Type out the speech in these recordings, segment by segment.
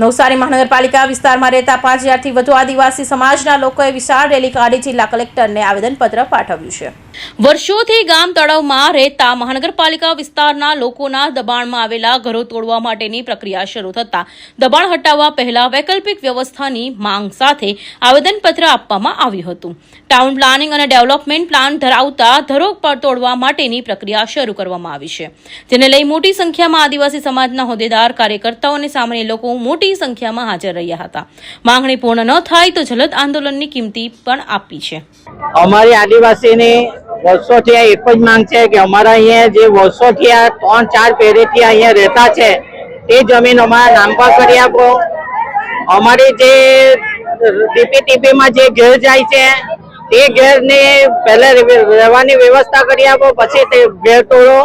નવસારી મહાનગરપાલિકા વિસ્તારમાં રહેતા 5000થી વધુ આદિવાસી સમાજના લોકોએ વિશાળ રેલી કાઢી જિલ્લા કલેક્ટરને આવેદનપત્ર પાઠવ્યું છે। વર્ષોથી ગામ તળાવમાં રહેતા મહાનગરપાલિકા વિસ્તારના લોકોના દબાણમાં આવેલા ઘરો તોડવા માટેની પ્રક્રિયા શરૂ થતા દબાણ હટાવવા પહેલા વૈકલ્પિક વ્યવસ્થાની માંગ સાથે આવેદનપત્ર આપવામાં આવ્યું હતું। ટાઉન પ્લાનિંગ અને ડેવલપમેન્ટ પ્લાન ધરાવતા ઘરો તોડવા માટેની પ્રક્રિયા શરૂ કરવામાં આવી છે, જેને લઈ મોટી સંખ્યામાં આદિવાસી સમાજના હોદ્દેદાર, કાર્યકર્તાઓ અને સામાન્ય લોકો મોટી સંખ્યામાં હાજર રહ્યા હતા। માંગણી પૂર્ણ ન થાય તો જલદ આંદોલનની કિંમતી પણ આપી છે। અમારી આદિવાસીની વર્ષોથી એક જ માંગ છે કે અમારા અહીંયા જે વર્ષોથી 3-4 પેઢીથી અહીંયા રહેતા છે તે જમીન અમારા નામ પર કરી આપો। અમારી જે ટીપીમાં જે ઘેર જાય છે તે ઘેરની પહેલા રહેવાની વ્યવસ્થા કરી આપો, પછી તે ઘેર તોડો।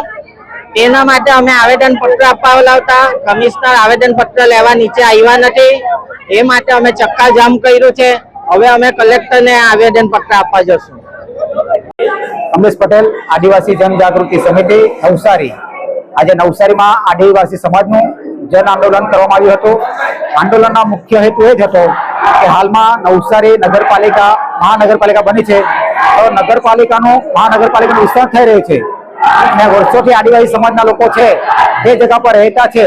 તેના માટે અમે આવેદનપત્ર આપવા લાવતા કમિશનર આવેદનપત્ર લેવા નીચે આવ્યા નથી, એ માટે અમે ચક્કાજામ કર્યું છે। હવે અમે કલેક્ટરને આવેદનપત્ર આપવા જશું। અમરેશ પટેલ, આદિવાસી જનજાગૃતિ સમિતિ નવસારી। આજે નવસારીમાં આદિવાસી સમાજનું જન આંદોલન કરવામાં આવ્યું હતું। આંદોલનનો મુખ્ય હેતુ એ જ હતો કે હાલમાં નવસારી નગરપાલિકા મહાનગરપાલિકા બની છે, તો મહાનગરપાલિકાનું વિસ્તરણ થઈ રહ્યું છે અને વર્ષોથી આદિવાસી સમાજના લોકો છે જે જગ્યા પર રહેતા છે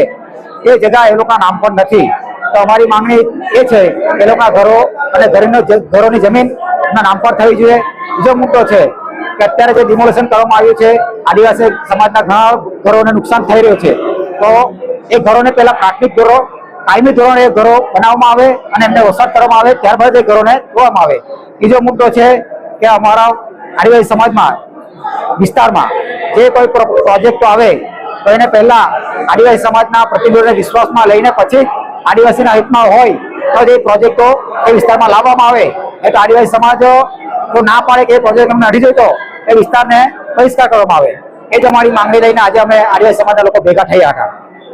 તે જગ્યા એ લોકોના નામ પર નથી। તો અમારી માંગણી એ છે કે એ લોકોના ઘરો અને ઘરોની જમીન નામ પર થવી જોઈએ। બીજો મુદ્દો છે કે અત્યારે જે ડિમોલેશન કરવામાં આવ્યું છે, આદિવાસી સમાજના ઘણા ઘરોને નુકસાન થઈ રહ્યું છે, તો એ ઘરોને પહેલા પ્રાથમિક ઘરો કાયમી ધોરણે એ ઘરો બનાવવામાં આવે અને એમને વસવાટ કરવામાં આવે, ત્યારબાદ એ ઘરોને તોડવામાં આવે। બીજો મુદ્દો છે કે અમારા આદિવાસી સમાજમાં વિસ્તારમાં જે કોઈ પ્રોજેક્ટો આવે તો એને પહેલા આદિવાસી સમાજના પ્રતિનિધિઓને વિશ્વાસમાં લઈને પછી આદિવાસીના હિતમાં હોય તો જે પ્રોજેક્ટો એ વિસ્તારમાં લાવવામાં આવે। એટલે આદિવાસી સમાજ તો ના પાડે કે એ પ્રોજેક્ટ અમને અડી જોઈતો એ વિસ્તારને બહિષ્કાર કરવામાં આવે। એ જ અમારી માંગણી લઈને આજે અમે આદિવાસી સમાજના લોકો ભેગા થયા હતા।